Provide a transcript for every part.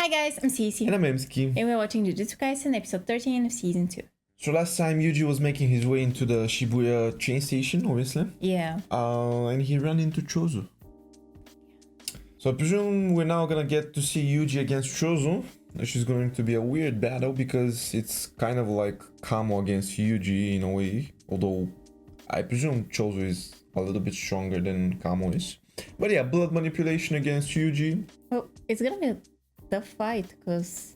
Hi guys, I'm Sisi. And I'm Mski. And we're watching Jujutsu Kaisen episode 13 of season 2. So last time Yuji was making his way into the Shibuya train station, obviously. Yeah. And he ran into CHOSO. So I presume we're now gonna get to see Yuji against CHOSO, which is going to be a weird battle because it's kind of like Kamo against Yuji in a way. Although I presume CHOSO is a little bit stronger than Kamo is. But yeah, blood manipulation against Yuji. Well, it's gonna be a tough fight because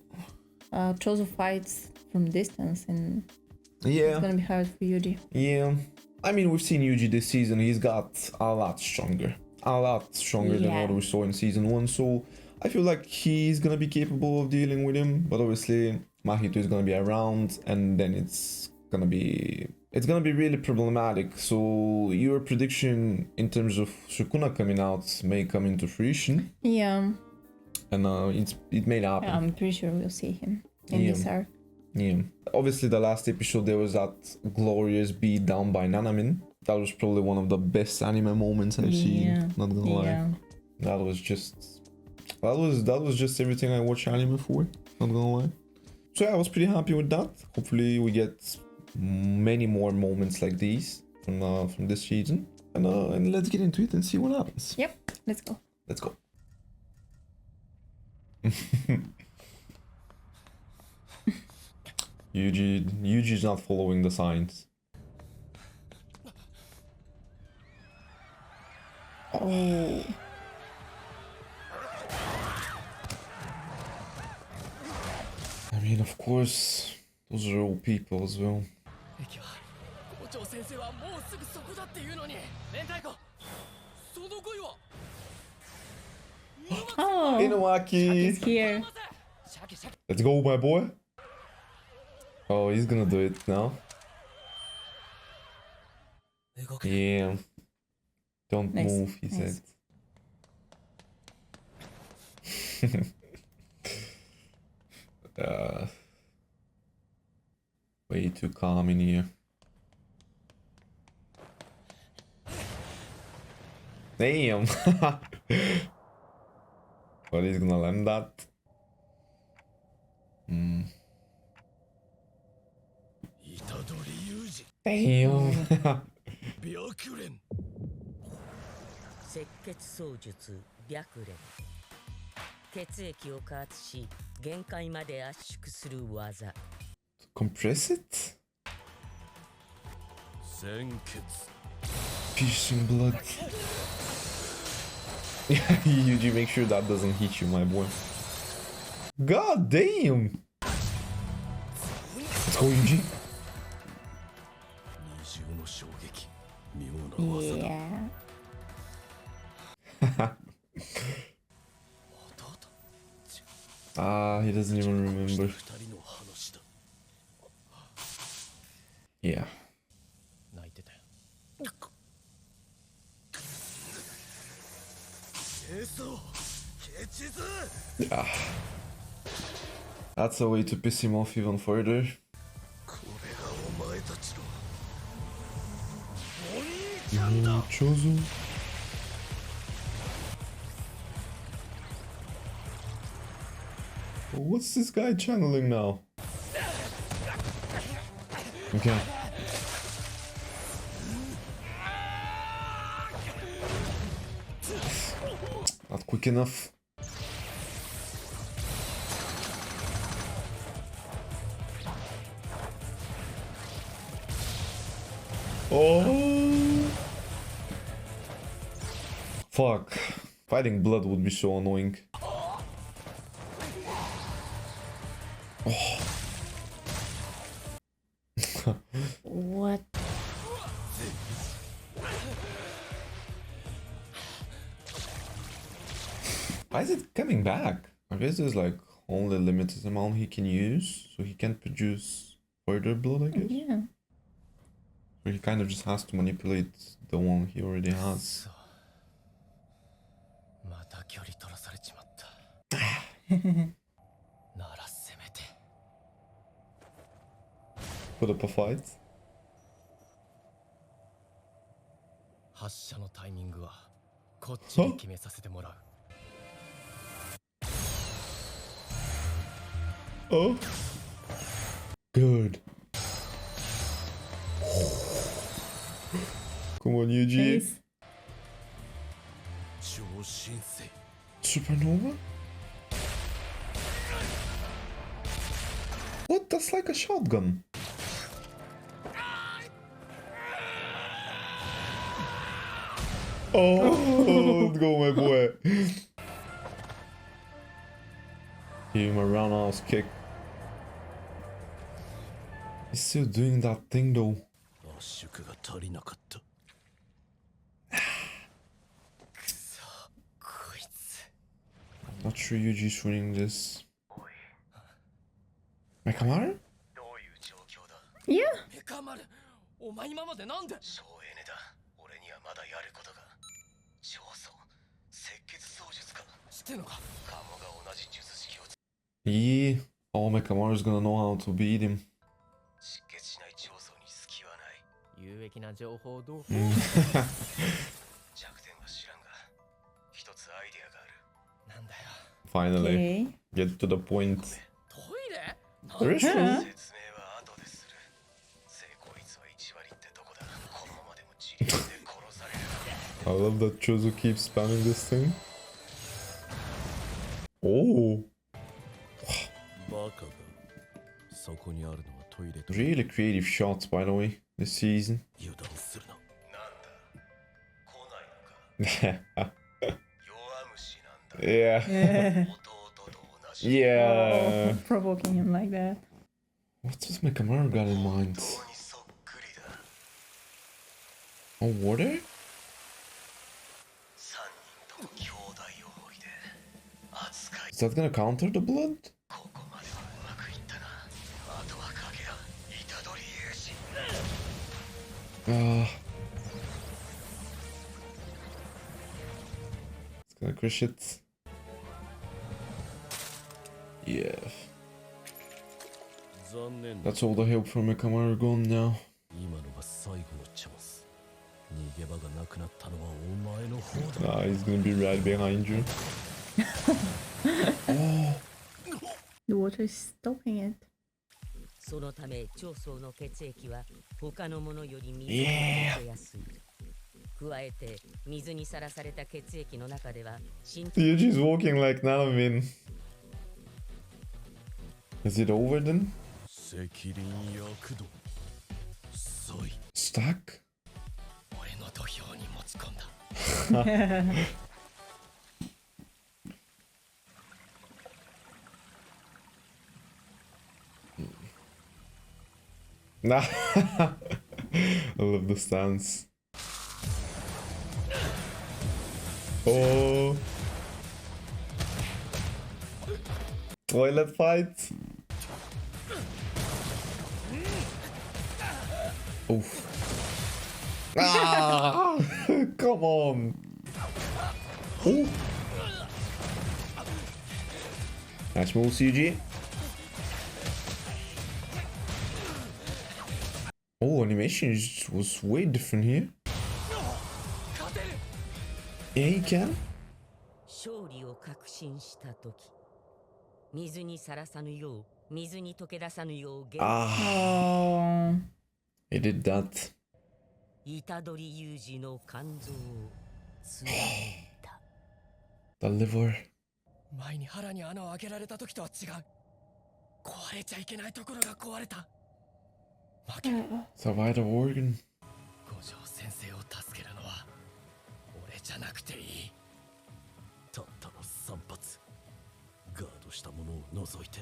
CHOSO fights from distance and it's gonna be hard for Yuji. Yeah. I mean, we've seen Yuji this season. He's got a lot stronger. Than what we saw in season 1. So I feel like he's gonna be capable of dealing with him. But obviously, Mahito is gonna be around, and then it's gonna be really problematic. So your prediction in terms of Sukuna coming out may come into fruition. Yeah. And it may happen. I'm pretty sure we'll see him in this arc. Yeah. Obviously, the last episode there was that glorious beat down by Nanamin. That was probably one of the best anime moments I've seen. Not gonna lie. That was just everything I watch anime for. Not gonna lie. So yeah, I was pretty happy with that. Hopefully, we get many more moments like these from this season. And let's get into it and see what happens. Yep. Let's go. Let's go. Yuji's not following the signs. Oh. I mean, of course, those are all people as well. Oh, Inouaki! he's here. Let's go, my boy. Oh, he's gonna do it now. Yeah. Don't move, he said. Way too calm in here. Damn! But he's gonna land that. Damn! 赤血操術白蓮血液を加圧し限界まで圧縮する技 Compress it? 鮮血 Piercing blood. Yuji, make sure that doesn't hit you, my boy. God damn! Let's go, Yuji. Yeah. He doesn't even remember. Yeah. Yeah. That's a way to piss him off even further. CHOSO. What's this guy channeling now? Okay. Not quick enough. Oh! Fuck. Fighting blood would be so annoying. Oh. What? Why is it coming back? I guess there's like only a limited amount he can use, so he can't produce further blood, I guess. Yeah. So he kind of just has to manipulate the one he already has. Put up a fight. 発射のタイミングはこっちに決めさせてもらう。Oh. Good. Come on, Yuji. Nice. Supernova? What? That's like a shotgun. Oh, let's go, my boy. Give him a roundhouse kick. He's still doing that thing though. Not sure Yuji's winning this. Mekamaru? Yeah. メカ丸お前今までなんで省エネだ俺にはまだやることが焦燥赤血操術か知ってんのかカモが同じ術式を Yeah. Oh, Mekamaru's gonna know how to beat him. 失血しない焦燥に隙はない有益な情報どう Mm. 弱点は知らんが一つアイデアがあるなんだよ Finally. Okay. Get to the point. トイレ There is Huh? one. 説明は後でする成功率は1割ってとこだこのままでも自力で殺される I love that CHOSO keeps spamming this thing. Oh, バカがそこにあるのはトイレと really creative shots, by the way, this season. 油断するななんだ来ないのか Yeah. 弱虫なんだ Yeah. 弟と同じ Yeah. Oh, provoking him like that. What does Mekamaru got in mind? 本当にそっくりだ Oh, water? 三人とも兄弟思いで扱い Is that gonna counter the blood? ここまではうまくいったなあとは影や虎杖勇士 It's gonna crush it. Yeah. 残念だ That's all the help from Mekamaru gone now. 今のが最後のチャンス逃げ場がなくなったのはお前の方だ Nah, he's gonna be right behind you. The water is stopping it. そのため長宗の血液は他のものより水に溶けやすい。加えて水にさらされた血液の中では浸透 Yuji's walking like Nanamin. Is it over then? 責任躍動そい Stuck? 俺の土俵に持ち込んだ Nah. I love the stance. Oh. Toilet fight. Oof. Ah! Come on. Oh. Nice move, CG. Oh, animation was way different here. Yeah, he can. 勝利を確信した時水にさらさぬよう水に溶け出さぬよう Ah, Oh. he did that. 虎杖裕二の肝臓を貫いた The liver. 前に腹に穴を開けられた時とは違う壊れちゃいけないところが壊れた負け Survived the organ. 五条先生を助けるのは俺じゃなくていいたったの3発ガードしたものを除いて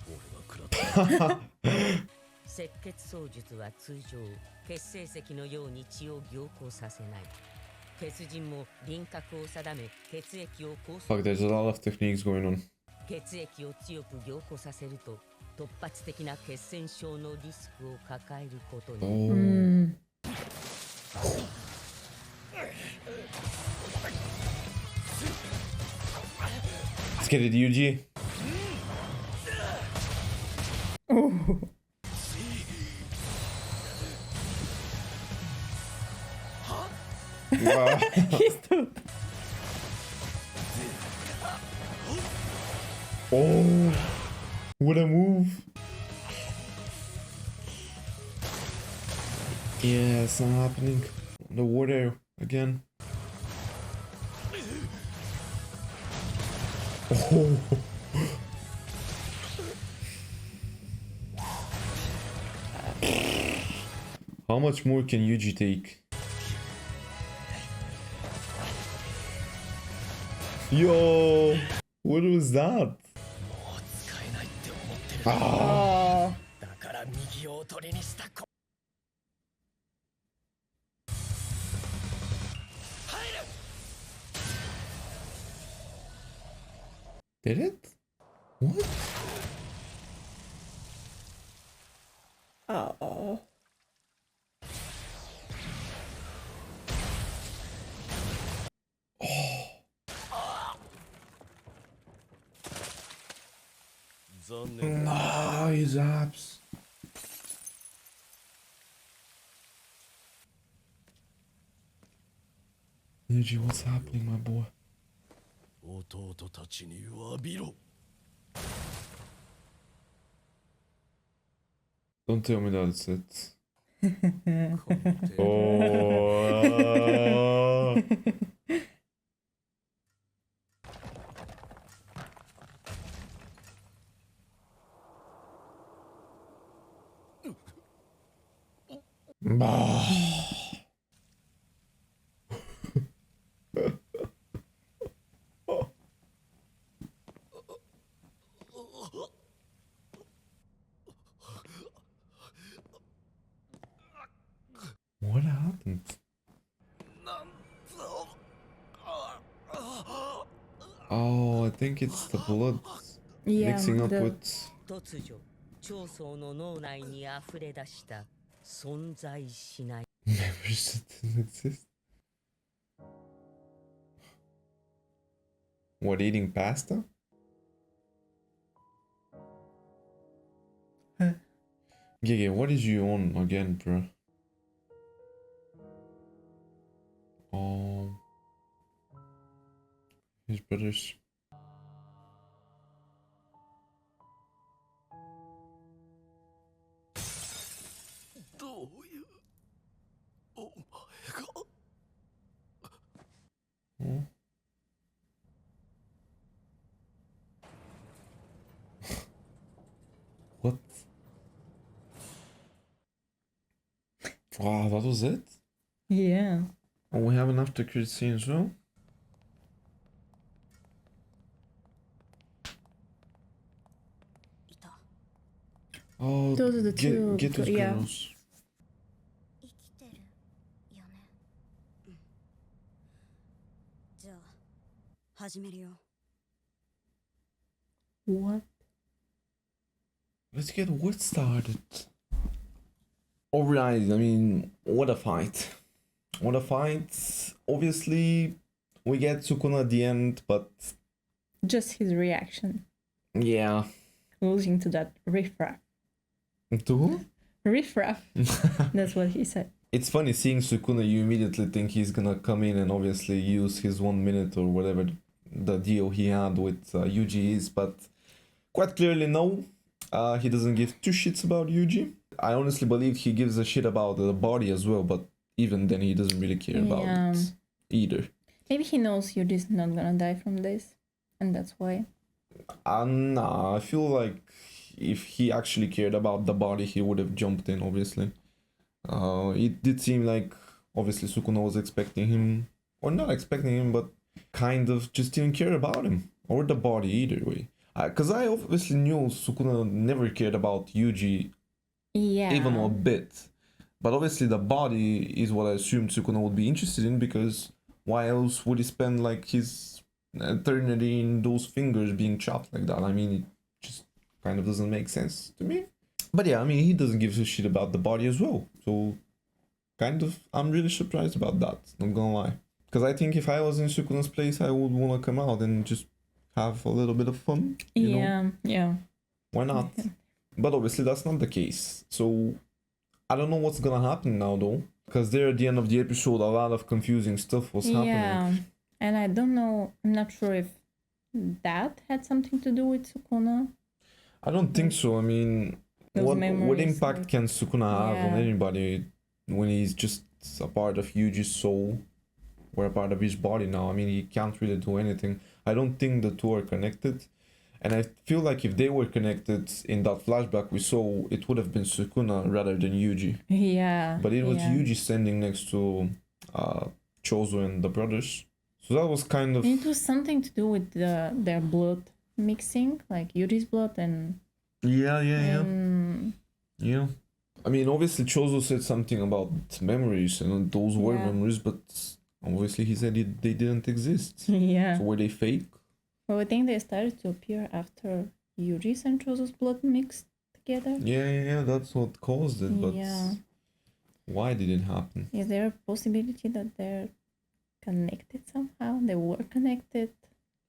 俺が食らった赤血操術は通常血成石のように血を凝固させない血人も輪郭を定め血液を拘 Fuck, 束 there's a lot of techniques going on. 血液を強く凝固させると突発的な血栓症のリスクを抱えることに Oh. Mm. Let's get it, Yuji. Oh. Wow. He stood. Oh. What a move! Yeah, it's not happening. The water again. Oh. How much more can Yuji take? Yo! What was that? Oh. Did it? What? Oh. Ah, his abs. Yuji, what's happening, my boy? Don't tell me that's it. Oh. Bah. What happened? Oh, I think it's the blood mixing up with. 突如長宗の脳内に溢れ出した存在しない Memories that didn't exist. What, eating pasta? Huh. Gege, what is you on again, bro? His brothers. Hmm? What? Wow, that was it? Yeah. Oh, we have an after credit scene as well? Oh, Those are the two. get those Yeah. girls. 生きてるよね。じゃあ始めるよ。 What? Let's get what started. Alright, I mean, what a fight. What a fight. Obviously, we get Sukuna at the end, but Just his reaction. yeah. Losing to that riffraff. To who? Riffraff. That's what he said. It's funny seeing Sukuna, you immediately think he's gonna come in and obviously use his 1 minute or whatever the deal he had with Yuji is, but quite clearly no. He doesn't give two shits about Yuji. I honestly believe he gives a shit about the body as well, but even then he doesn't really care about it either. Maybe he knows Yuji's not gonna die from this, and that's why. Nah, I feel like if he actually cared about the body, he would have jumped in, obviously. It did seem like, obviously, Sukuna was expecting him, or not expecting him, but kind of just didn't care about him, or the body either way. Because I obviously knew Sukuna never cared about Yuji, even a bit. But obviously the body is what I assumed Sukuna would be interested in, because why else would he spend like his eternity in those fingers being chopped like that? I mean, it just kind of doesn't make sense to me. But yeah, I mean, he doesn't give a shit about the body as well. So kind of, I'm really surprised about that, not gonna lie. Because I think if I was in Sukuna's place, I would want to come out and just have a little bit of fun. You know? Yeah. Why not? But obviously that's not the case. So I don't know what's gonna happen now though. Because there at the end of the episode, a lot of confusing stuff was happening. Yeah, and I don't know, I'm not sure if that had something to do with Sukuna. I don't think so. I mean, Those what memories, impact like- can Sukuna have on Yeah. anybody when he's just a part of Yuji's soul or a part of his body now? I mean, he can't really do anything. I don't think the two are connected. And I feel like if they were connected in that flashback we saw, it would have been Sukuna rather than Yuji. Yeah. But it was yeah. Yuji standing next to Chozo and the brothers. So that was kind of... It was something to do with their blood mixing, like Yuri's blood and... Yeah. Yeah. I mean, obviously Chozo said something about memories, and those were Yeah. memories, but obviously he said they didn't exist. Yeah. So were they fake? Well, I think they started to appear after Yuri's and Chozo's blood mixed together. Yeah, that's what caused it, but Yeah. why did it happen? Is there a possibility that they're connected somehow? They were connected?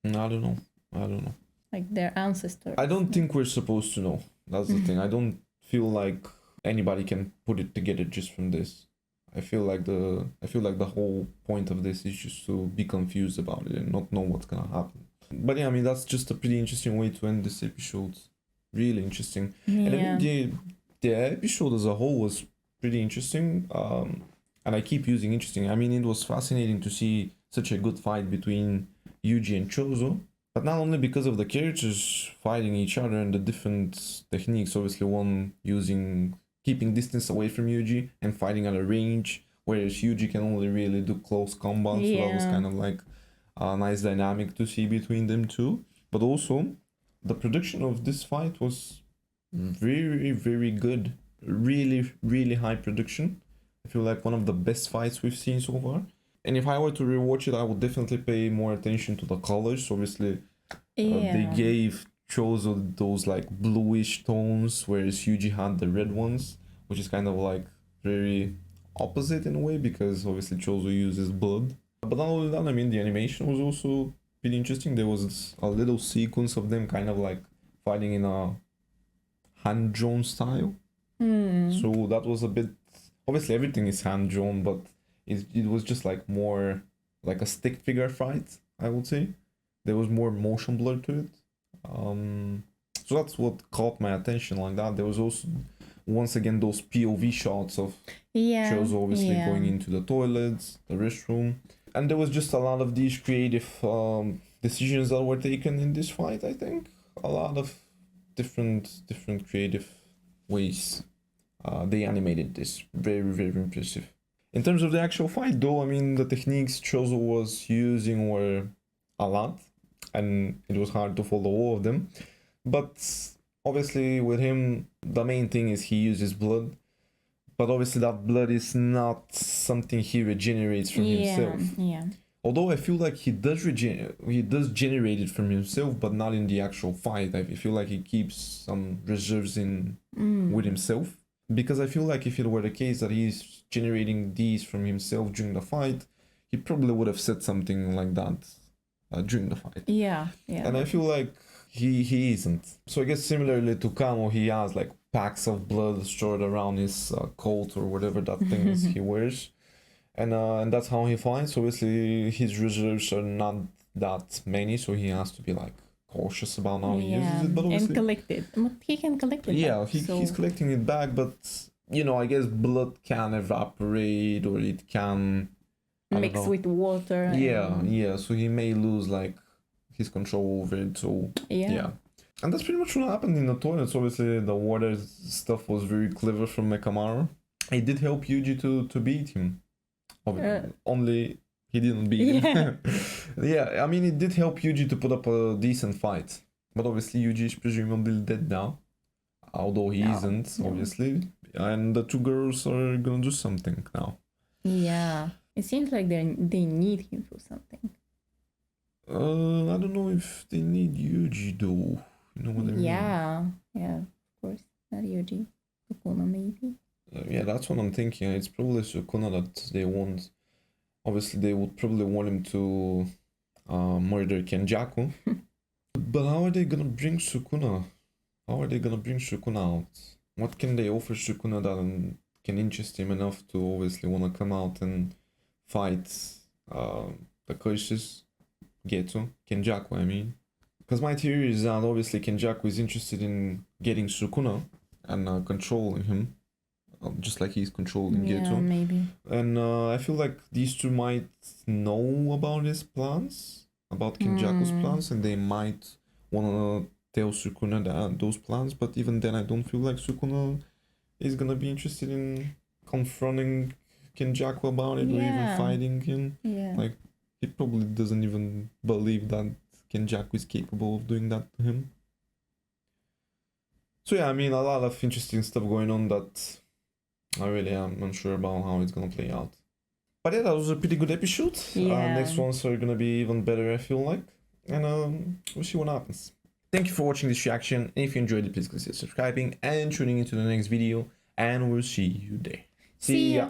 I don't know. Like their ancestors? I don't think we're supposed to know. That's the thing. I don't feel like anybody can put it together just from this. I feel like the whole point of this is just to be confused about it and not know what's gonna happen. But yeah, I mean, that's just a pretty interesting way to end this episode. Really interesting. And I mean, the episode as a whole was pretty interesting. And I keep using interesting. I mean, it was fascinating to see such a good fight between Yuji and Chozo. But not only because of the characters fighting each other and the different techniques. Obviously, one keeping distance away from Yuji and fighting at a range, whereas Yuji can only really do close combat. So that was kind of like a nice dynamic to see between them two. But also, the production of this fight was very, very good. Really, really high production. I feel like one of the best fights we've seen so far. And if I were to rewatch it, I would definitely pay more attention to the colors. Obviously, they gave Chozo those like bluish tones, whereas Yuji had the red ones, which is kind of like very opposite in a way, because obviously Chozo uses blood. But not only that, I mean, the animation was also pretty interesting. There was a little sequence of them kind of like fighting in a hand-drawn style. So that was a bit... Obviously everything is hand-drawn, but it was just like more like a stick figure fight, I would say. There was more motion blur to it. So that's what caught my attention like that. There was also, once again, those POV shots of Chozo obviously going into the toilets, the restroom. And there was just a lot of these creative decisions that were taken in this fight, I think. A lot of different creative ways they animated this. Very, very impressive. In terms of the actual fight though, I mean, the techniques Chozo was using were a lot, and it was hard to follow all of them. But obviously with him, the main thing is he uses blood. But obviously that blood is not something he regenerates from himself. Yeah. Although I feel like he does generate it from himself, but not in the actual fight. I feel like he keeps some reserves with himself. Because I feel like if it were the case that he's generating these from himself during the fight, he probably would have said something like that during the fight. Yeah. And I feel like he isn't. So I guess similarly to Kamo, he has like packs of blood stored around his coat or whatever that thing is he wears. And that's how he fights. Obviously his reserves are not that many, so he has to be like cautious about how he uses it. But and collect it. He can collect it. Yeah, back, he's collecting it back, but you know, I guess blood can evaporate or it can mix with water. Yeah. So he may lose like his control over it. So yeah. And that's pretty much what happened in the toilets. Obviously, the water stuff was very clever from Mekamaru. It did help Yuji to beat him. Only he didn't beat him. Yeah, I mean, it did help Yuji to put up a decent fight. But obviously, Yuji is presumably dead now. Although he isn't, obviously. And the two girls are gonna do something now. Yeah. It seems like they need him for something. I don't know if they need Yuji though. You know what I mean? Yeah, of course. Not Yuji. Sukuna maybe. Yeah, that's what I'm thinking. It's probably Sukuna that they want. Obviously, they would probably want him to murder Kenjaku. But how are they gonna bring Sukuna? How are they gonna bring Sukuna out? What can they offer Sukuna that can interest him enough to obviously want to come out and fight the curses? Kenjaku, I mean. Because my theory is that obviously Kenjaku is interested in getting Sukuna and controlling him, just like he's controlling Geto. Maybe. And I feel like these two might know about his plans, about Kenjaku's plans, and they might want to tell Sukuna those plans. But even then, I don't feel like Sukuna is gonna be interested in confronting Kenjaku about it or even fighting him. Yeah. Like, he probably doesn't even believe that Kenjaku is capable of doing that to him. So yeah, I mean, a lot of interesting stuff going on that I really am unsure about how it's gonna play out. But yeah, that was a pretty good episode. Next ones are gonna be even better, I feel like. And we'll see what happens. Thank you for watching this reaction. If you enjoyed it, please consider subscribing and tuning into the next video. And we'll see you there. See ya!